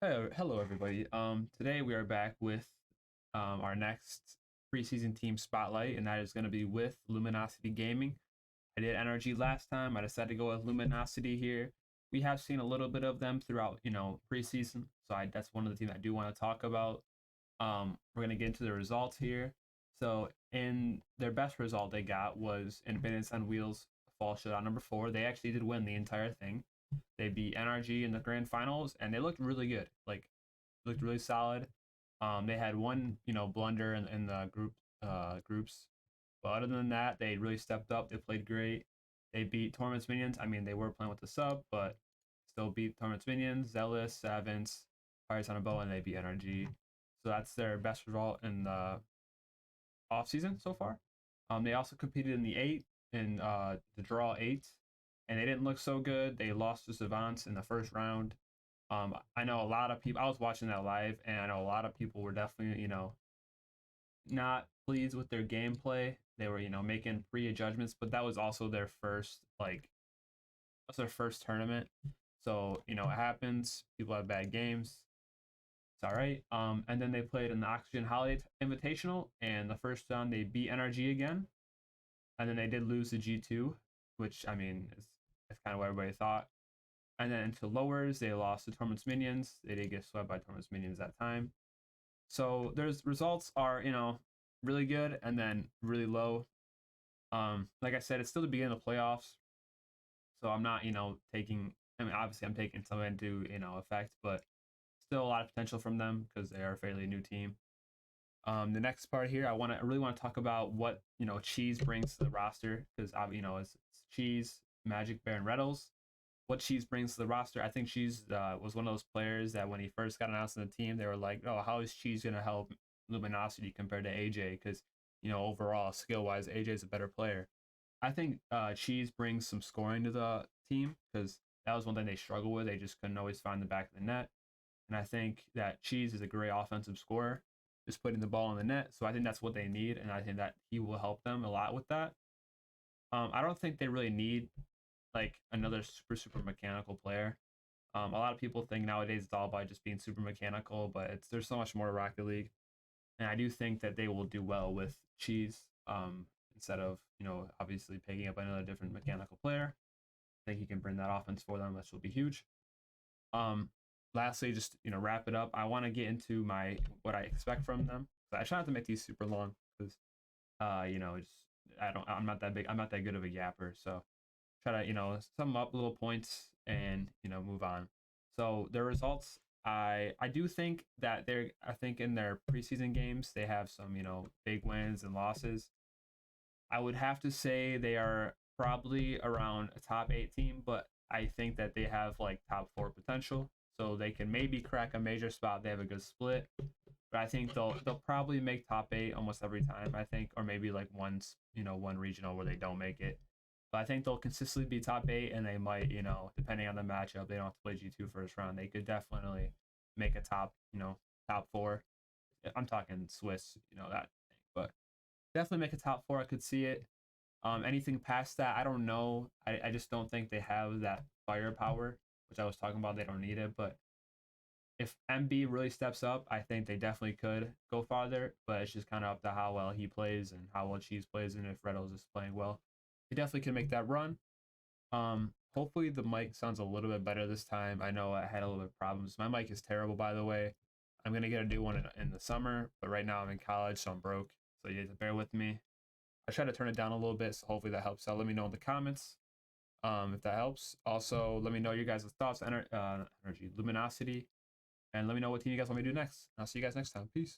Hello everybody. Today we are back with our next preseason team spotlight, and that is going to be with Luminosity Gaming. I did Energy last time. I decided to go with Luminosity here. We have seen a little bit of them throughout, preseason. That's one of the teams I do want to talk about. We're going to get into the results here. So, in their best result they got was in Bandits on Wheels Fall Showdown number 4. They actually did win the entire thing. They beat NRG in the grand finals, and they looked really good. Like, looked really solid. They had one, blunder in the groups, but other than that, they really stepped up. They played great. They beat Torment's Minions. I mean, they were playing with the sub, but still beat Torment's Minions, Zealous, Savants, Pirates on a Bow, and they beat NRG. So that's their best result in the off season so far. They also competed in the 8 in the draw 8, and they didn't look so good. They lost to Savants in the first round. I know a lot of people. I was watching that live, and I know a lot of people were definitely, not pleased with their gameplay. They were, making pre-adjustments, but that was also their first, that's their first tournament. So, it happens. People have bad games. It's all right. And then they played in the Oxygen Holiday Invitational, and the first round they beat NRG again, and then they did lose the G2, which I mean is kind of what everybody thought. And then into lowers, they lost to Torment's Minions. They did get swept by Torment's Minions that time. So there's results are, really good and then really low. Like I said, it's still the beginning of the playoffs. So I'm not, taking, I mean, obviously I'm taking some into, effect, but still a lot of potential from them because they are a fairly new team. The next part here, I really want to talk about what, Cheese brings to the roster because, it's Cheese, Magic Bear, and Reddles. What Cheese brings to the roster. I think Cheese was one of those players that when he first got announced in the team, they were like, "Oh, how is Cheese gonna help Luminosity compared to AJ?" Because overall skill wise, AJ is a better player. I think Cheese brings some scoring to the team because that was one thing they struggled with. They just couldn't always find the back of the net, and I think that Cheese is a great offensive scorer, just putting the ball in the net. So I think that's what they need, and I think that he will help them a lot with that. I don't think they really need like another super mechanical player. A lot of people think nowadays it's all about just being super mechanical, but there's so much more to Rocket League, and I do think that they will do well with Cheese instead of obviously picking up another different mechanical player. I think he can bring that offense for them, which will be huge. Um, Lastly, just wrap it up. I want to get into my what I expect from them. I try not to make these super long because just I'm not that big. I'm not that good of a yapper, so try to sum up little points and move on. So their results, I do think that I think in their preseason games they have some big wins and losses. I would have to say they are probably around a top 8 team, but I think that they have like top 4 potential, so they can maybe crack a major spot. They have a good split, but I think they'll probably make top 8 almost every time. I think, or maybe like once one regional where they don't make it. But I think they'll consistently be top 8, and they might, depending on the matchup, they don't have to play G2 first round. They could definitely make a top 4. I'm talking Swiss, that thing, but definitely make a top 4. I could see it. Anything past that, I don't know. I just don't think they have that firepower, which I was talking about. They don't need it, but if MB really steps up, I think they definitely could go farther. But it's just kind of up to how well he plays and how well Cheese plays, and if Reddles is playing well, he definitely can make that run. Hopefully the mic sounds a little bit better this time. I know I had a little bit of problems. My mic is terrible, by the way. I'm gonna get a new one in the summer, but right now I'm in college, so I'm broke. So you have to bear with me. I try to turn it down a little bit, so hopefully that helps out. Let me know in the comments if that helps. Also, let me know your guys' thoughts on energy, luminosity, and let me know what team you guys want me to do next. I'll see you guys next time. Peace.